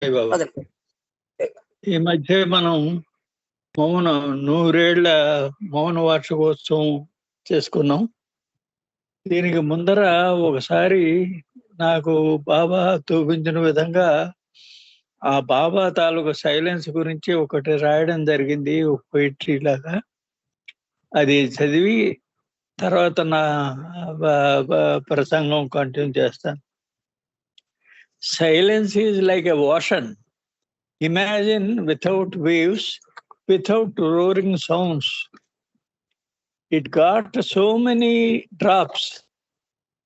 బాబా అదే ఈ మధ్య మనం మౌన 100 ఏళ్ల మౌన వార్షికోత్సవం చేసుకున్నాం. దీనికి ముందర ఒకసారి నాకు బాబా చూపించిన విధంగా ఆ బాబా తాలూకు సైలెన్స్ గురించి ఒకటి రాయడం జరిగింది, ఒక పోయిట్రీ లాగా. అది చదివి తర్వాత నా ప్రసంగం కంటిన్యూ చేస్తాను. Silence is like a ocean. Imagine without waves, without roaring sounds. It got so many drops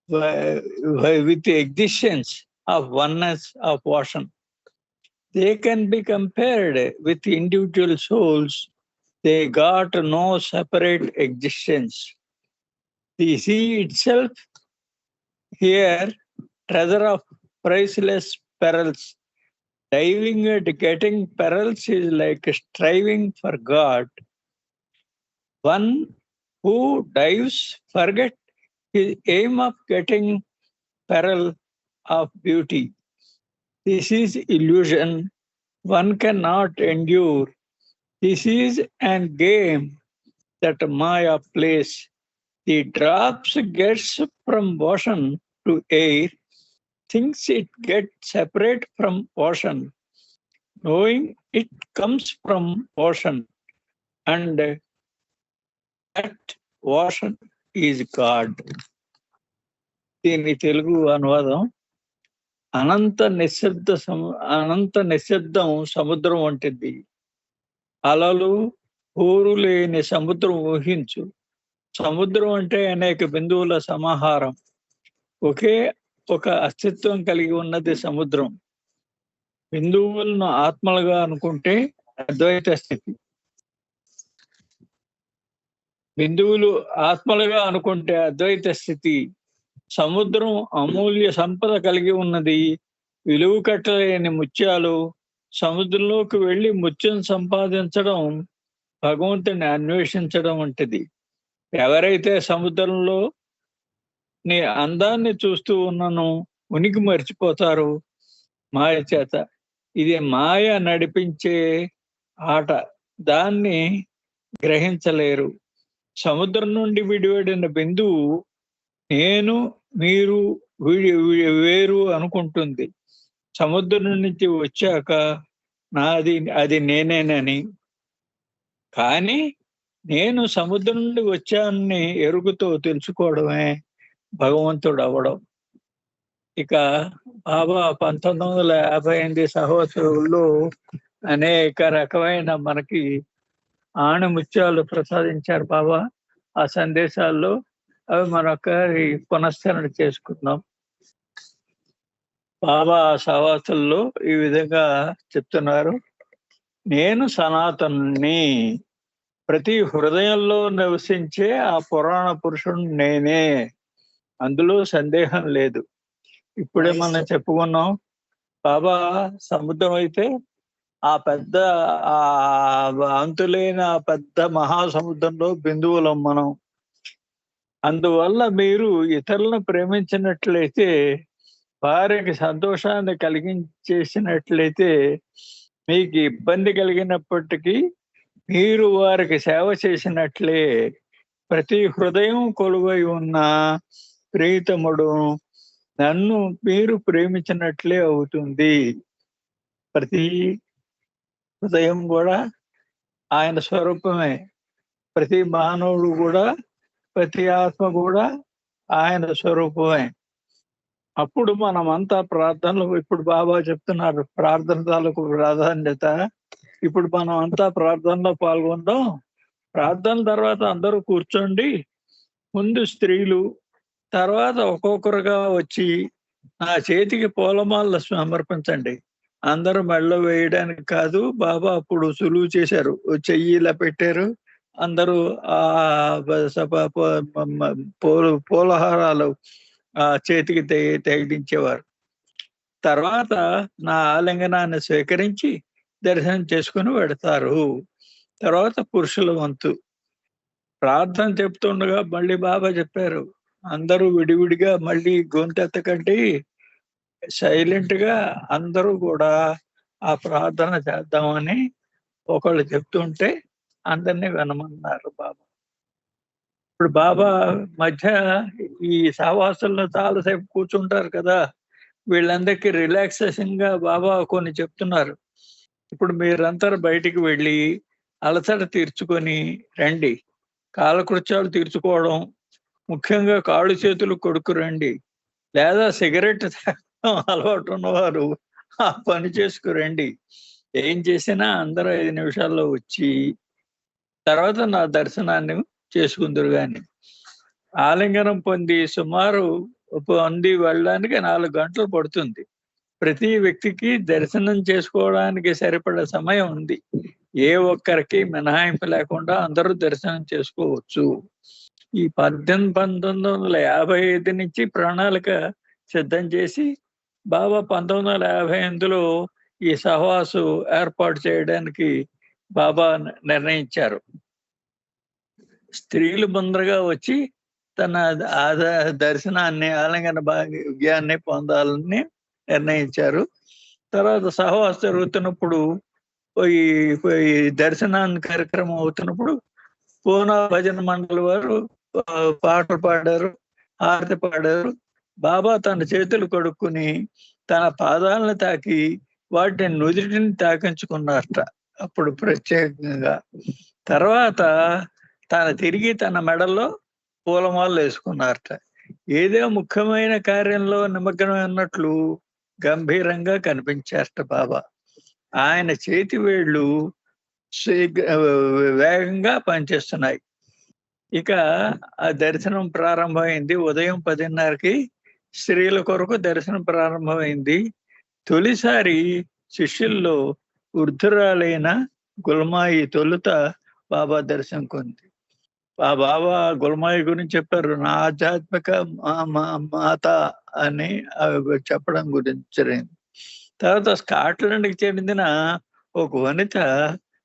with the existence of oneness of ocean. They can be compared with individual souls. They got no separate existence. The sea itself here, treasure of priceless perils. Diving at getting perils is like striving for God. One who dives forget his aim of getting peril of beauty. This is illusion one cannot endure. This is an game that Maya plays. The drops gets from ocean to air, thinks it gets separate from ocean, knowing it comes from ocean, and that ocean is God. దీని తెలుగు అనువాదం: అనంత నిశ్శబ్దం సముద్రం వంటిది. అలలు ఊరు లేని సముద్రం ఊహించు. సముద్రం అంటే అనేక బిందువుల సమాహారం. ఒకే ఒక అస్తిత్వం కలిగి ఉన్నది సముద్రం. బిందువులను ఆత్మలుగా అనుకుంటే అద్వైత స్థితి. బిందువులు ఆత్మలుగా అనుకుంటే అద్వైత స్థితి. సముద్రం అమూల్య సంపద కలిగి ఉన్నది. విలువ కట్టలేని ముత్యాలు. సముద్రంలోకి వెళ్ళి ముత్యం సంపాదించడం భగవంతుని అన్వేషించడం వంటిది. ఎవరైతే సముద్రంలో నీ అందాన్ని చూస్తూ ఉన్నను ఉనికి మర్చిపోతారు మాయ చేత. ఇది మాయ నడిపించే ఆట, దాన్ని గ్రహించలేరు. సముద్రం నుండి విడివడిన బిందువు నేను మీరు వేరు అనుకుంటుంది. సముద్రం నుంచి వచ్చాక అది నేనేనని. కానీ నేను సముద్రం నుండి వచ్చానని ఎరుగుతో తెలుసుకోవడమే భగవంతుడు అవ్వడం. ఇక బాబా 1958 సంవత్సరంలో అనేక రకమైన మనకి ఆణిముత్యాలు ప్రసాదించారు బాబా. ఆ సందేశాల్లో అవి మరొకరి పునశ్చరణ చేసుకుందాం. బాబా సవాసుల్లో ఈ విధంగా చెప్తున్నారు: నేను సనాతనుని, ప్రతి హృదయంలో నివసించే ఆ పురాణ పురుషుడు నేనే, అందులో సందేహం లేదు. ఇప్పుడే మనం చెప్పుకున్నాం, బాబా సముద్రం అయితే ఆ పెద్ద అంతులేని ఆ పెద్ద మహాసముద్రంలో బిందువులం మనం. అందువల్ల మీరు ఇతరులను ప్రేమించినట్లయితే, వారికి సంతోషాన్ని కలిగించేసినట్లయితే, మీకు ఇబ్బంది కలిగినప్పటికీ మీరు వారికి సేవ చేసినట్లే. ప్రతి హృదయం కొలువై ఉన్న ప్రియతముడు నన్ను మీరు ప్రేమించినట్లే అవుతుంది. ప్రతి హృదయం కూడా ఆయన స్వరూపమే. ప్రతి మానవుడు కూడా, ప్రతి ఆత్మ కూడా ఆయన స్వరూపమే. అప్పుడు మనమంతా ప్రార్థనలు, ఇప్పుడు బాబా చెప్తున్నారు ప్రార్థన తాలూకు ప్రాధాన్యత. ఇప్పుడు మనం అంతా ప్రార్థనలో పాల్గొందాం. ప్రార్థన తర్వాత అందరూ కూర్చోండి. ముందు స్త్రీలు, తర్వాత ఒక్కొక్కరుగా వచ్చి నా చేతికి పూలమాల సమర్పించండి. అందరూ మెడలో వేయడానికి కాదు, బాబా అప్పుడు సులువు చేశారు. చెయ్యి ఇలా పెట్టారు, అందరూ ఆ పూలహారాలు ఆ చేతికి తగిలించేవారు. తర్వాత నా ఆలింగనాన్ని స్వీకరించి దర్శనం చేసుకుని పెడతారు. తర్వాత పురుషుల వంతు. ప్రార్థన చెప్తుండగా మళ్ళీ బాబా చెప్పారు, అందరూ విడివిడిగా మళ్ళీ గొంతెత్తకండి, సైలెంట్ గా అందరూ కూడా ఆ ప్రార్థన చేద్దామని ఒకళ్ళు చెప్తుంటే అందరినీ వినమన్నారు బాబా. ఇప్పుడు బాబా మధ్య ఈ సహవాసుల్లో చాలాసేపు కూర్చుంటారు కదా, వీళ్ళందరికీ రిలాక్సేషన్ గా బాబా కొన్ని చెప్తున్నారు. ఇప్పుడు మీరందరూ బయటికి వెళ్ళి అలసట తీర్చుకొని రండి. కాలకృత్యాలు తీర్చుకోవడం, ముఖ్యంగా కాళ్ళు చేతులు కొడుకు రండి. లేదా సిగరెట్ తాగడం అలవాటు ఉన్నవారు ఆ పని చేసుకురండి. ఏం చేసినా అందరూ 5 నిమిషాల్లో వచ్చి తర్వాత నా దర్శనాన్ని చేసుకుందురు గాని. ఆలింగనం సుమారు పొంది వెళ్ళడానికి 4 గంటలు పడుతుంది. ప్రతి వ్యక్తికి దర్శనం చేసుకోవడానికి సరిపడా సమయం ఉంది. ఏ ఒక్కరికి మినహాయింపు లేకుండా అందరూ దర్శనం చేసుకోవచ్చు. ఈ 1955 నుంచి ప్రణాళిక సిద్ధం చేసి బాబా 1958లో ఈ సహవాసు ఏర్పాటు చేయడానికి బాబా నిర్ణయించారు. స్త్రీలు ముందరగా వచ్చి తన దర్శనాన్ని ఆలింగన భాగ్యాన్ని పొందాలని నిర్ణయించారు. తర్వాత సహవాసం జరుగుతున్నప్పుడు ఈ ఈ దర్శనాన్ని కార్యక్రమం అవుతున్నప్పుడు పూనా భజన మండలి వారు పాటలు పాడారు, హారతి పాడారు. బాబా తన చేతులు కడుక్కుని తన పాదాలను తాకి వాటిని నుదిటిని తాకించుకున్నారట అప్పుడు ప్రత్యేకంగా. తర్వాత తిరిగి తన మెడల్లో పూలమాలలు వేసుకున్నారట. ఏదో ముఖ్యమైన కార్యంలో నిమగ్నం అన్నట్లు గంభీరంగా కనిపించారట బాబా. ఆయన చేతి వేళ్ళు వేగంగా పనిచేస్తున్నాయి. ఇక ఆ దర్శనం ప్రారంభమైంది. ఉదయం 10:30కి స్త్రీల కొరకు దర్శనం ప్రారంభమైంది. తొలిసారి శిష్యుల్లో వృద్ధురాలైన గుల్మాయి తొలుత బాబా దర్శనం కొంది. ఆ బాబా గుల్మాయి గురించి చెప్పారు. నా ఆధ్యాత్మిక మాత అని చెప్పడం గురించి. తర్వాత స్కాట్లాండ్కి చెందిన ఒక వనిత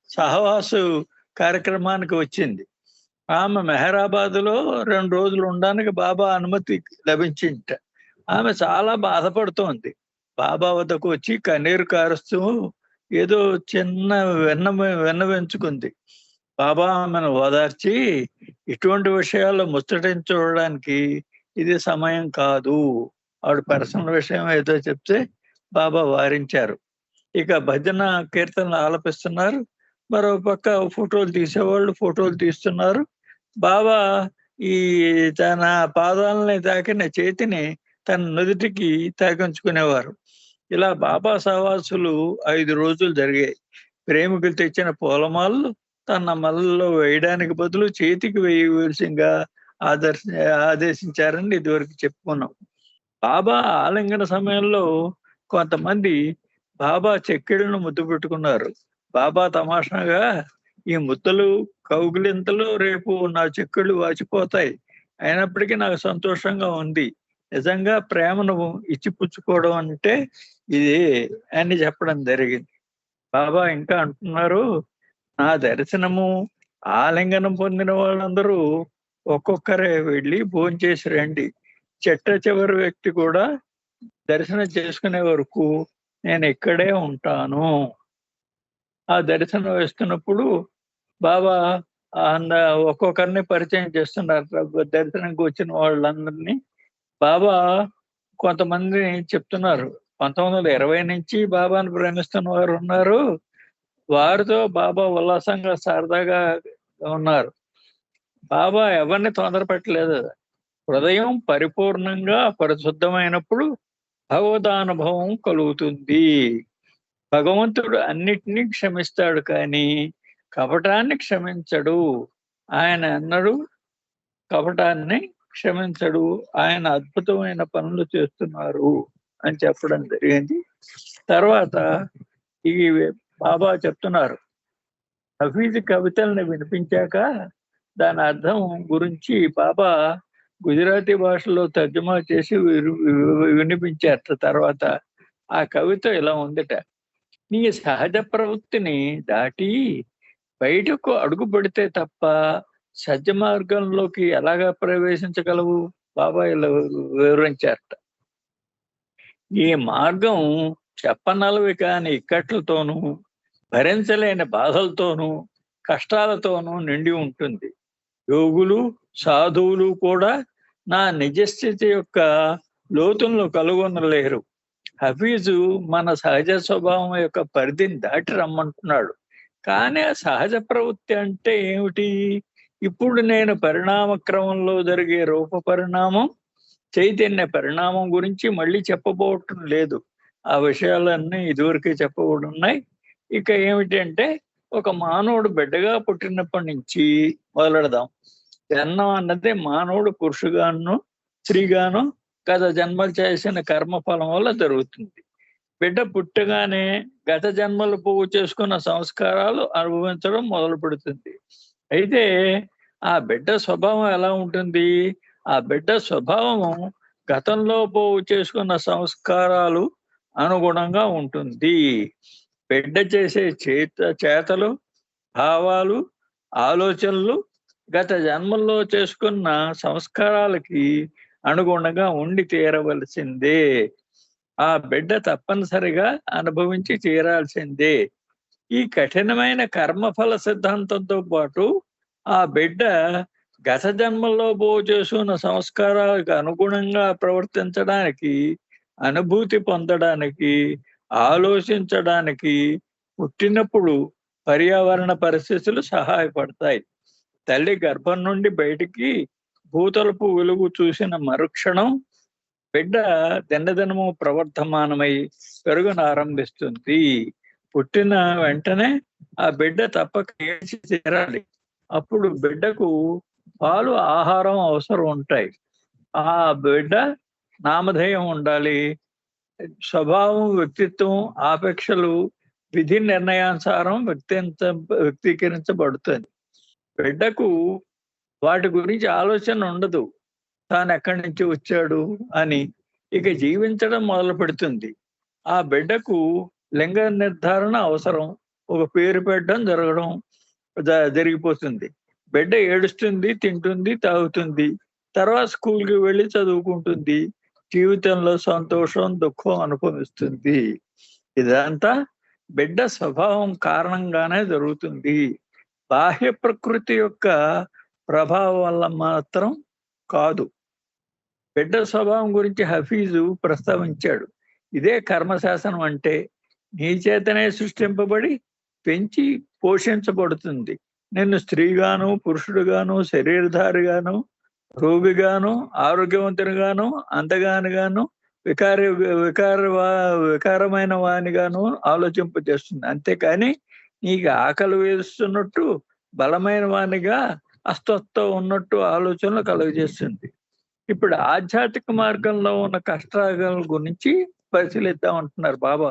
సహవాసు కార్యక్రమానికి వచ్చింది. ఆమె మెహరాబాద్లో 2 రోజులు ఉండడానికి బాబా అనుమతి లభించింట. ఆమె చాలా బాధపడుతోంది. బాబా వద్దకు వచ్చి కన్నీరు కారుస్తూ ఏదో చిన్న విన్నవించుకుంది. బాబా ఆమెను ఓదార్చి, ఇటువంటి విషయాల్లో ముచ్చటించుకోవడానికి ఇది సమయం కాదు. ఆవిడ పర్సనల్ విషయం ఏదో చెప్తే బాబా వారించారు. ఇక భజన కీర్తనలు ఆలపిస్తున్నారు. మరో పక్క ఫోటోలు తీసేవాళ్ళు ఫోటోలు తీస్తున్నారు. బాబా ఈ తన పాదాలని తాకిన చేతిని తన నుదుటికి తాకించుకునేవారు. ఇలా బాబా సహవాసులు 5 రోజులు జరిగాయి. ప్రేమికులు తెచ్చిన పూలమాలలు తన మల్లలో వేయడానికి బదులు చేతికి వేయవలసిందిగా ఆదేశించారని ఇదివరకు చెప్పుకున్నాం. బాబా ఆలింగన సమయంలో కొంతమంది బాబా చెక్కిళ్ళను ముద్దు పెట్టుకున్నారు. బాబా తమాషాగా, ఈ ముద్దలు కౌగిలింతలు రేపు నా చెక్కిళ్ళు వాచిపోతాయి, అయినప్పటికీ నాకు సంతోషంగా ఉంది. నిజంగా ప్రేమను ఇచ్చిపుచ్చుకోవడం అంటే ఇది అని చెప్పడం జరిగింది. బాబా ఇంకా అంటున్నారు, నా దర్శనము ఆలింగనం పొందిన వాళ్ళందరూ ఒక్కొక్కరే వెళ్ళి భోంచేసి రండి. చివరి వ్యక్తి కూడా దర్శనం చేసుకునే వరకు నేను ఇక్కడే ఉంటాను. ఆ దర్శనం వేస్తున్నప్పుడు బాబా ఒక్కొక్కరిని పరిచయం చేస్తున్నారు. దర్శనంకి వచ్చిన వాళ్ళందరినీ బాబా కొంతమందిని చెప్తున్నారు. 1920 నుంచి బాబాను ప్రేమిస్తున్న వారు ఉన్నారు. వారితో బాబా ఉల్లాసంగా సరదాగా ఉన్నారు. బాబా ఎవరిని తొందర పెట్టలేదు. హృదయం పరిపూర్ణంగా పరిశుద్ధమైనప్పుడు భగవదానుభవం కలుగుతుంది. భగవంతుడు అన్నిటినీ క్షమిస్తాడు, కానీ కపటాన్ని క్షమించడు. ఆయన అన్నాడు, కపటాన్ని క్షమించడు. ఆయన అద్భుతమైన పనులు చేస్తున్నారు అని చెప్పడం జరిగింది. తర్వాత ఈ బాబా చెప్తున్నారు, హఫీజ్ కవితల్ని వినిపించాక దాని అర్థం గురించి బాబా గుజరాతీ భాషలో తర్జుమా చేసి వినిపించారు. తర్వాత ఆ కవిత ఇలా ఉందట, నీ సహజ ప్రవృత్తిని దాటి బయటకు అడుగు పెడితే తప్ప సజ్జ మార్గంలోకి ఎలాగా ప్రవేశించగలవు? బాబా ఇలా వివరించారట. ఈ మార్గం చెప్పనలవి కాని ఇక్కట్లతోనూ, భరించలేని బాధలతోనూ, కష్టాలతోనూ నిండి ఉంటుంది. యోగులు, సాధువులు కూడా నా నిజస్థితి యొక్క లోతులను కనుగొనలేరు. హఫీజు మన సహజ స్వభావం యొక్క పరిధిని దాటి రమ్మంటున్నాడు. కానీ ఆ సహజ ప్రవృత్తి అంటే ఏమిటి? ఇప్పుడు నేను పరిణామ క్రమంలో జరిగే రూప పరిణామం, చైతన్య పరిణామం గురించి మళ్ళీ చెప్పబోవటం లేదు. ఆ విషయాలన్నీ ఇదివరకే చెప్పబడి ఉన్నాయి. ఇక ఏమిటంటే, ఒక మానవుడు బిడ్డగా పుట్టినప్పటి నుంచి మొదలెడదాం. జన్మం అన్నది మానవుడు పురుషుగాను, స్త్రీగాను గత జన్మలు చేసిన కర్మఫలం వల్ల జరుగుతుంది. బిడ్డ పుట్టగానే గత జన్మలు పోగు చేసుకున్న సంస్కారాలు అనుభవించడం మొదలు పెడుతుంది. అయితే ఆ బిడ్డ స్వభావం ఎలా ఉంటుంది? ఆ బిడ్డ స్వభావము గతంలో పోగు చేసుకున్న సంస్కారాలు అనుగుణంగా ఉంటుంది. బిడ్డ చేసే చేతలు, భావాలు, ఆలోచనలు గత జన్మల్లో చేసుకున్న సంస్కారాలకి అనుగుణంగా ఉండి తీరవలసిందే. ఆ బిడ్డ తప్పనిసరిగా అనుభవించి తీరాల్సిందే. ఈ కఠినమైన కర్మఫల సిద్ధాంతంతో పాటు ఆ బిడ్డ గత జన్మల్లో పోగు చేసుకున్న సంస్కారాలకు అనుగుణంగా ప్రవర్తించడానికి, అనుభూతి పొందడానికి, ఆలోచించడానికి పుట్టినప్పుడు పర్యావరణ పరిస్థితులు సహాయపడతాయి. తల్లి గర్భం నుండి బయటికి భూతలపు వెలుగు చూసిన మరుక్షణం బిడ్డ దినదినము ప్రవర్ధమానమై పెరుగునారంభిస్తుంది. పుట్టిన వెంటనే ఆ బిడ్డ తప్పక ఏడ్చి తీరాలి. అప్పుడు బిడ్డకు పాలు, ఆహారం అవసరం ఉంటాయి. ఆ బిడ్డ నామధేయం ఉండాలి. స్వభావం, వ్యక్తిత్వం, ఆపేక్షలు విధి నిర్ణయానుసారం వ్యక్తీకరించబడుతుంది. బిడ్డకు వాటి గురించి ఆలోచన ఉండదు. తాను ఎక్కడి నుంచి వచ్చాడు అని. ఇక జీవించడం మొదలు పెడుతుంది. ఆ బిడ్డకు లింగ నిర్ధారణ అవసరం. ఒక పేరు పెట్టడం జరిగిపోతుంది. బిడ్డ ఏడుస్తుంది, తింటుంది, తాగుతుంది. తర్వాత స్కూల్కి వెళ్ళి చదువుకుంటుంది. జీవితంలో సంతోషం, దుఃఖం అనుభవిస్తుంది. ఇదంతా బిడ్డ స్వభావం కారణంగానే జరుగుతుంది. బాహ్య ప్రకృతి యొక్క ప్రభావం వల్ల మాత్రం కాదు. బిడ్డ స్వభావం గురించి హఫీజు ప్రస్తావించాడు. ఇదే కర్మశాసనం అంటే. నీ చేతనే సృష్టింపబడి పెంచి పోషించబడుతుంది. నిన్ను స్త్రీగాను, పురుషుడుగాను, శరీరధారిగాను, రోగిగాను, ఆరోగ్యవంతునిగాను, అందగానిగాను, వికారమైన వానిగాను ఆలోచింపజేస్తుంది. అంతేకాని నీకు ఆకలి వేస్తున్నట్టు, బలమైన వానిగా, అస్వస్థ ఉన్నట్టు ఆలోచనలు కలుగజేస్తుంది. ఇప్పుడు ఆధ్యాత్మిక మార్గంలో ఉన్న కష్టాల గురించి పరిశీలిద్దాం అంటున్నారు బాబా.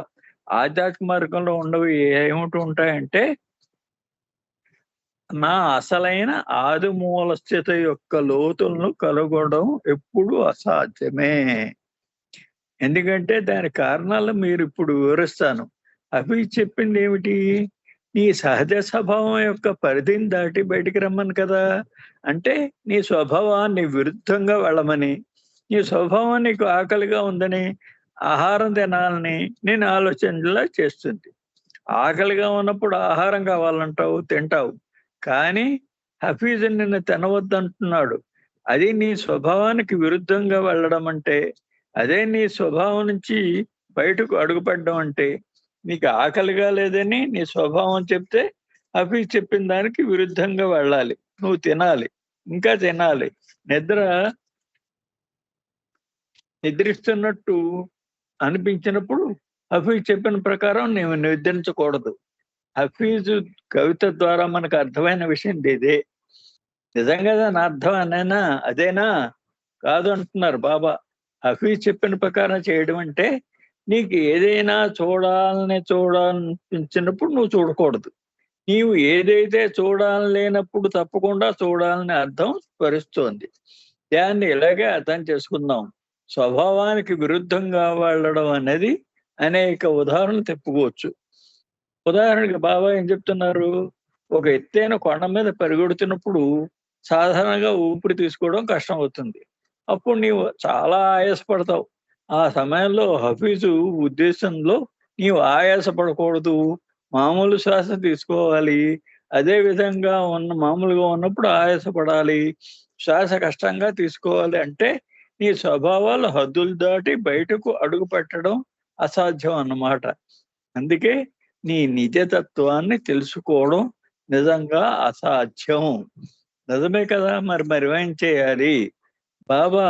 ఆధ్యాత్మిక మార్గంలో ఉన్నవి ఏమిటి ఉంటాయంటే, నా అసలైన ఆది మూల స్థితి యొక్క లోతులను కనుగొనడం ఎప్పుడు అసాధ్యమే. ఎందుకంటే దాని కారణాలు మీరు ఇప్పుడు వివరిస్తాను. అవి చెప్పింది ఏమిటి? నీ సహజ స్వభావం యొక్క పరిధిని దాటి బయటికి రమ్మని కదా. అంటే నీ స్వభావాన్ని విరుద్ధంగా వెళ్ళమని, నీ స్వభావం నీకు ఆకలిగా ఉందని, ఆహారం తినాలని నేను ఆలోచనలా చేస్తుంది. ఆకలిగా ఉన్నప్పుడు ఆహారం కావాలంటావు, తింటావు. కానీ హఫీజ్ నిన్ను తినవద్దంటున్నాడు. అది నీ స్వభావానికి విరుద్ధంగా వెళ్ళడం అంటే, అదే నీ స్వభావం నుంచి బయటకు అడుగుపడ్డం అంటే. నీకు ఆకలిగా లేదని నీ స్వభావం చెప్తే, హఫీజ్ చెప్పిన దానికి విరుద్ధంగా వెళ్ళాలి. నువ్వు తినాలి, ఇంకా తినాలి. నిద్రిస్తున్నట్టు అనిపించినప్పుడు హఫీజ్ చెప్పిన ప్రకారం నీవు నిద్రించకూడదు. హఫీజు కవిత ద్వారా మనకు అర్థమైన విషయం ఇదే. నిజంగా దాని అర్థం అదేనా? కాదు అంటున్నారు బాబా. హఫీజ్ చెప్పిన ప్రకారం చేయడం అంటే, నీకు ఏదైనా చూడాలనిపించినప్పుడు నువ్వు చూడకూడదు. నీవు ఏదైతే చూడాలలేనప్పుడు తప్పకుండా చూడాలని అర్థం స్ఫురిస్తోంది. దాన్ని ఇలాగే అర్థం చేసుకుందాం. స్వభావానికి విరుద్ధంగా వెళ్ళడం అనేది అనేక ఉదాహరణలు చెప్పుకోవచ్చు. ఉదాహరణకి బాబా ఏం చెప్తున్నారు? ఒక ఎత్తైన కొండ మీద పరిగెడుతున్నప్పుడు సాధారణంగా ఊపిరి తీసుకోవడం కష్టం అవుతుంది. అప్పుడు నీవు చాలా ఆయాసపడతావు. ఆ సమయంలో హఫీజు ఉద్దేశంలో నీవు ఆయాసపడకూడదు. మామూలు శ్వాస తీసుకోవాలి. అదే విధంగా మామూలుగా ఉన్నప్పుడు ఆయాసపడాలి. శ్వాస కష్టంగా తీసుకోవాలి అంటే నీ స్వభావాలు హద్దులు దాటి బయటకు అడుగు పెట్టడం అసాధ్యం అన్నమాట. అందుకే నీ నిజతత్వాన్ని తెలుసుకోవడం నిజంగా అసాధ్యం. నిజమే కదా! మరేం చేయాలి? బాబా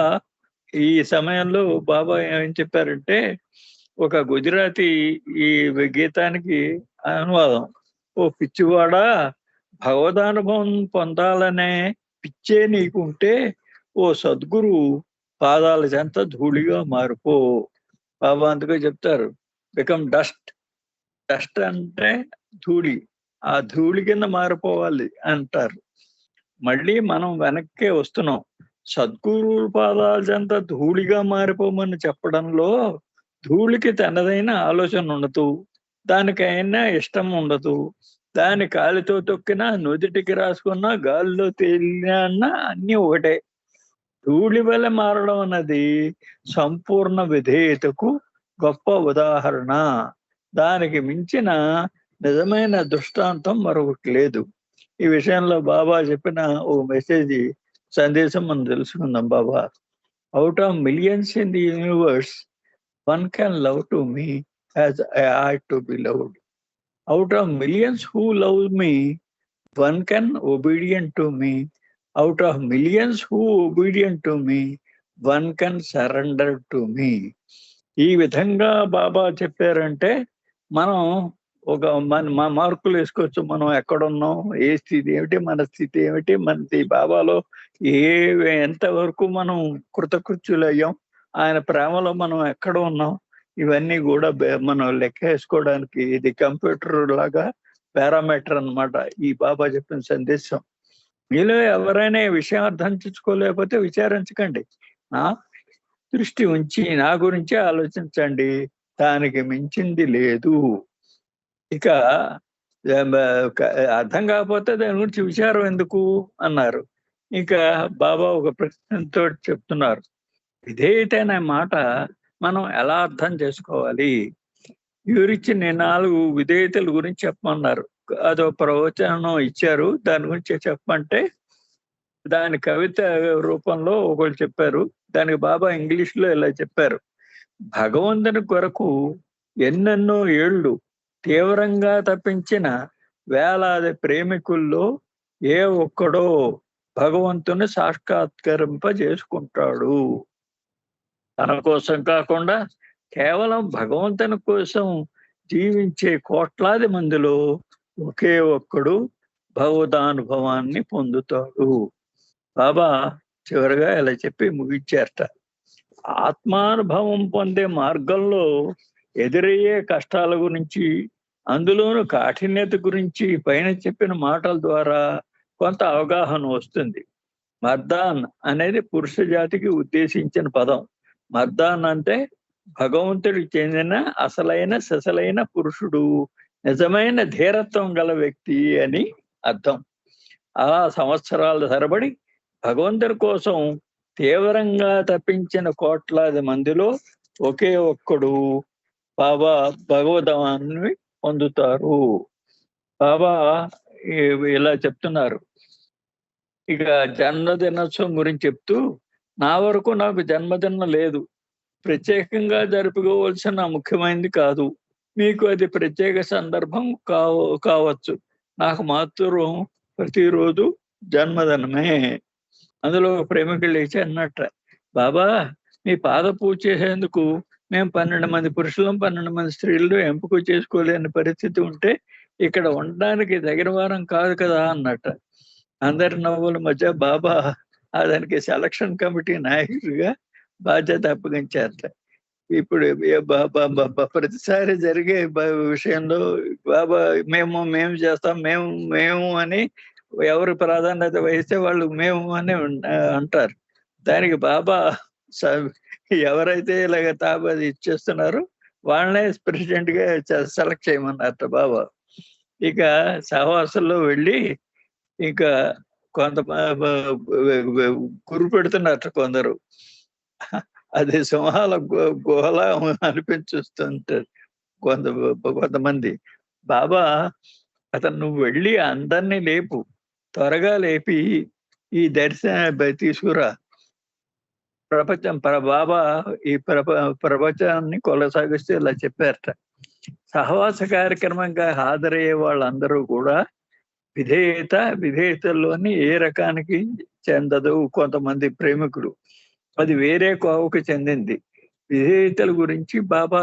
ఈ సమయంలో బాబా ఏం చెప్పారంటే, ఒక గుజరాతీ ఈ గీతానికి అనువాదం. "ఓ పిచ్చివాడా! భగవదనుభవం పొందాలనే పిచ్చే నీకుంటే, ఓ సద్గురు పాదాల చెంత ధూళిగా మారిపో." బాబా అందుకే చెప్తారు, బికమ్ డస్ట్. డస్ట్ అంటే ధూళి. ఆ ధూళి కింద మారిపోవాలి అంటారు. మళ్ళీ మనం వెనక్కే వస్తున్నాం. సద్గురువుల పాదాల చెంత ధూళిగా మారిపోమని చెప్పడంలో ధూళికి తనదైన ఆలోచన ఉండదు. దానికైనా ఇష్టం ఉండదు. దాన్ని కాలితో తొక్కినా, నుదిటికి రాసుకున్నా, గాలిలో తేలినా అన్నీ ఒకటే. ధూళి వలె మారడం అన్నది సంపూర్ణ విధేయతకు గొప్ప ఉదాహరణ. దానికి మించిన నిజమైన దృష్టాంతం మరొకటి లేదు. ఈ విషయంలో బాబా చెప్పిన ఓ సందేశం మనం తెలుసుకుందాం బాబా. Out of millions in the universe, one can love to me as I ought to be loved. Out of millions who love me, one can obedient to me. Out of millions who obedient to me, one can surrender to me. ఈ విధంగా బాబా చెప్పారంటే మనం ఒక మార్కులు వేసుకోవచ్చు. మనం ఎక్కడున్నాం, ఏ స్థితి ఏమిటి, మన స్థితి ఏమిటి, మనది బాబాలో ఎంతవరకు మనం కృతకృత్యులయ్యాం, ఆయన ప్రేమలో మనం ఎక్కడ ఉన్నాం, ఇవన్నీ కూడా మనం లెక్క వేసుకోవడానికి ఇది కంప్యూటర్ లాగా పారామీటర్ అన్నమాట ఈ బాబా చెప్పిన సందేశం. మీలో ఎవరైనా ఈ విషయం అర్థం చేసుకోలేకపోతే విచారించకండి. నా దృష్టి ఉంచి నా గురించే ఆలోచించండి. దానికి మించింది లేదు. ఇక అర్థం కాకపోతే దాని గురించి విచారం ఎందుకు అన్నారు. ఇంకా బాబా ఒక ప్రశ్నతో చెప్తున్నారు, విధేయత అనే మాట మనం ఎలా అర్థం చేసుకోవాలి? వివరించి నేను 4 విధేయతల గురించి చెప్పమన్నారు. అదో ప్రవచనం ఇచ్చారు. దాని గురించి చెప్పమంటే దాని కవిత రూపంలో ఒకళ్ళు చెప్పారు. దానికి బాబా ఇంగ్లీష్‌లో ఇలా చెప్పారు, భగవంతుని కొరకు ఎన్నెన్నో ఏళ్ళు తీవ్రంగా తప్పించిన వేలాది ప్రేమికుల్లో ఏ ఒక్కడో భగవంతుని సాక్షాత్కరింపజేసుకుంటాడు. తన కోసం కాకుండా కేవలం భగవంతుని కోసం జీవించే కోట్లాది మందిలో ఒకే ఒక్కడు భగవదానుభవాన్ని పొందుతాడు. బాబా చివరిగా ఇలా చెప్పి ముగించారట, ఆత్మానుభవం పొందే మార్గంలో ఎదురయ్యే కష్టాల గురించి, అందులోను కాఠిన్యత గురించి పైన చెప్పిన మాటల ద్వారా కొంత అవగాహన వస్తుంది. మర్దాన్ అనేది పురుష జాతికి ఉద్దేశించిన పదం. మర్దాన్ అంటే భగవంతుడికి చెందిన అసలైన సిసలైన పురుషుడు, నిజమైన ధీరత్వం గల వ్యక్తి అని అర్థం. అలా సంవత్సరాల తరబడి భగవంతుడి కోసం తీవ్రంగా తప్పించిన కోట్లాది మందిలో ఒకే ఒక్కడు బాబా భగవద్ధామాన్ని పొందుతారు. బాబా ఇలా చెప్తున్నారు. ఇక జన్మదినోత్సవం గురించి చెప్తూ, నా వరకు నాకు జన్మదినం లేదు, ప్రత్యేకంగా జరుపుకోవాల్సిన ముఖ్యమైనది కాదు. మీకు అది ప్రత్యేక సందర్భం కావచ్చు. నాకు మాత్రం ప్రతిరోజు జన్మదినమే. అందులో ప్రేమికులు లేచి అన్నట్ట, బాబా మీ పాద పూజ చేసేందుకు మేము 12 మంది పురుషులం, 12 మంది స్త్రీలు ఎంపిక చేసుకోలేని పరిస్థితి ఉంటే ఇక్కడ ఉండడానికి తగిన వారం కాదు కదా అన్నట్ట. అందరి నవ్వుల మధ్య బాబా దానికి సెలక్షన్ కమిటీ నాయకుడిగా బాధ్యత అప్పగించారట. ఇప్పుడు ప్రతిసారి జరిగే విషయంలో బాబా మేము చేస్తాం, మేము అని ఎవరు ప్రాధాన్యత వహిస్తే వాళ్ళు మేము అని అంటారు. దానికి బాబా ఎవరైతే ఇలాగ తాబాది ఇచ్చేస్తున్నారో వాళ్ళనే ప్రెసిడెంట్ గా సెలెక్ట్ చేయమన్నారట బాబా. ఇక సహవాసంలో వెళ్ళి ఇంకా కొంత గురి పెడుతున్నారట కొందరు. అది సింహాల గుహలా అనిపించుస్తుంటారు. కొంతమంది. బాబా అతను నువ్వు వెళ్ళి అందరినీ లేపు. త్వరగా లేపి ఈ తీసుకురా. బాబా ఈ ప్రపంచాన్ని కొనసాగిస్తూ ఇలా చెప్పారట. సహవాస కార్యక్రమంగా హాజరయ్యే వాళ్ళందరూ కూడా విధేయతల్లోని ఏ రకానికి చెందదు. కొంతమంది ప్రేమికుడు అది వేరే కోవకు చెందింది. విధేయతల గురించి బాబా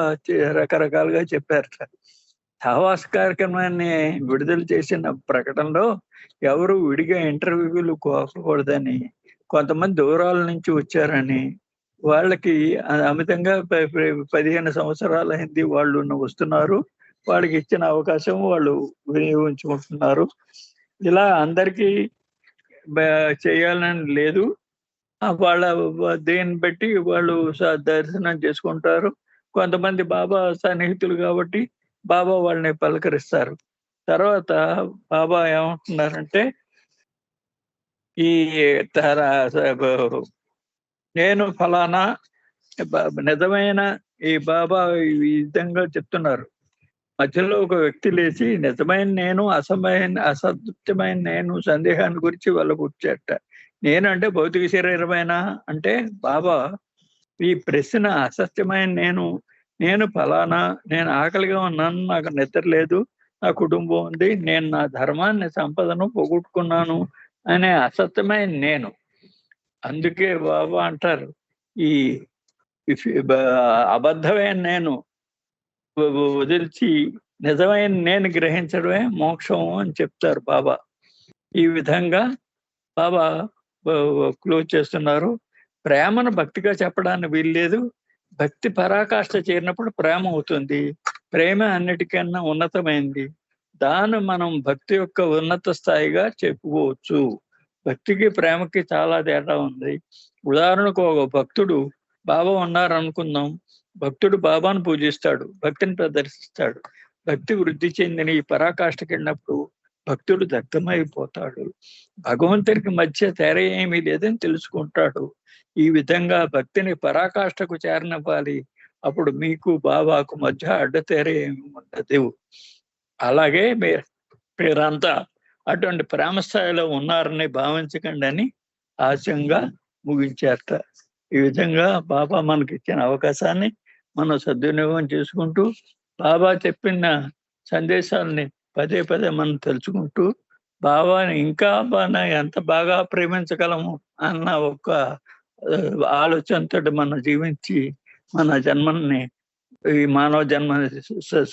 రకరకాలుగా చెప్పారట. సహవాస కార్యక్రమాన్ని విడుదల చేసిన ప్రకటనలో ఎవరు విడిగా ఇంటర్వ్యూలు కోరకూడదని, కొంతమంది దూరాల నుంచి వచ్చారని, వాళ్ళకి అమితంగా 15 సంవత్సరాలైంది వాళ్ళు వస్తున్నారు, వాళ్ళకి ఇచ్చిన అవకాశం వాళ్ళు వినియోగించుకుంటున్నారు. ఇలా అందరికీ చేయాలని లేదు. వాళ్ళ దేన్ని బట్టి వాళ్ళు దర్శనం చేసుకుంటారు. కొంతమంది బాబా సన్నిహితులు కాబట్టి బాబా వాళ్ళని పలకరిస్తారు. తర్వాత బాబా ఏమంటున్నారంటే, ఈ నేను ఫలానా నిజమైన ఈ బాబా ఈ విధంగా చెప్తున్నారు. మధ్యలో ఒక వ్యక్తి లేచి నిజమైన నేను, అసత్యమైన నేను సందేహాన్ని గురించి వెళ్ళబుచ్చాట. నేను అంటే భౌతిక శరీరమేనా అంటే, బాబా ఈ ప్రశ్న అసత్యమైన నేను ఫలానా, నేను ఆకలిగా ఉన్నాను, నాకు నిద్ర లేదు, నా కుటుంబం ఉంది, నేను నా ధర్మాన్ని సంపదను పోగొట్టుకున్నాను అనే అసత్యమైన నేను. అందుకే బాబా అంటారు, ఈ అబద్ధమైన నేను వదిల్చి నిజమైన నేను గ్రహించడమే మోక్షం అని చెప్తారు బాబా. ఈ విధంగా బాబా క్లోజ్ చేస్తున్నారు. ప్రేమను భక్తిగా చెప్పడానికి వీల్లేదు. భక్తి పరాకాష్ఠ చేరినప్పుడు ప్రేమ అవుతుంది. ప్రేమ అన్నిటికన్నా ఉన్నతమైంది. దాన్ని మనం భక్తి యొక్క ఉన్నత స్థాయిగా చెప్పుకోవచ్చు. భక్తికి ప్రేమకి చాలా తేడా ఉంది. ఉదాహరణకు ఒక భక్తుడు బాబా ఉన్నారనుకుందాం. భక్తుడు బాబాను పూజిస్తాడు, భక్తిని ప్రదర్శిస్తాడు. భక్తి వృద్ధి చెందిన ఈ పరాకాష్ఠకి వెళ్ళినప్పుడు భక్తుడు దగ్ధమైపోతాడు. భగవంతుడికి మధ్య తేడా ఏమీ లేదని తెలుసుకుంటాడు. ఈ విధంగా భక్తిని పరాకాష్ఠకు చేరనివ్వాలి. అప్పుడు మీకు బాబాకు మధ్య అడ్డతేర ఏమి ఉండదు. అలాగే మీరంతా అటువంటి ప్రేమ స్థాయిలో ఉన్నారని భావించకండి అని ఆశయంగా ముగించారట. ఈ విధంగా బాబా మనకి ఇచ్చిన అవకాశాన్ని మనం సద్వినియోగం చేసుకుంటూ, బాబా చెప్పిన సందేశాలని పదే మనం తెలుసుకుంటూ, బాబాని ఇంకా ఎంత బాగా ప్రేమించగలము అన్న ఒక ఆలోచనతో మనం జీవించి మన జన్మని, ఈ మానవ జన్మని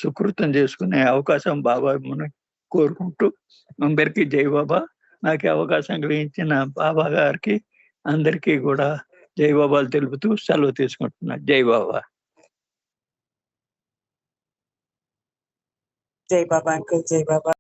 సుకృతం చేసుకునే అవకాశం బాబా మనం కోరుకుంటూ, అందరికీ జై బాబా. నాకు అవకాశం కలిగించిన బాబా గారికి అందరికీ కూడా జై బాబాలు తెలుపుతూ సెలవు తీసుకుంటున్నా. జై బాబా. జై బాబా అంకుల్, జై బాబా.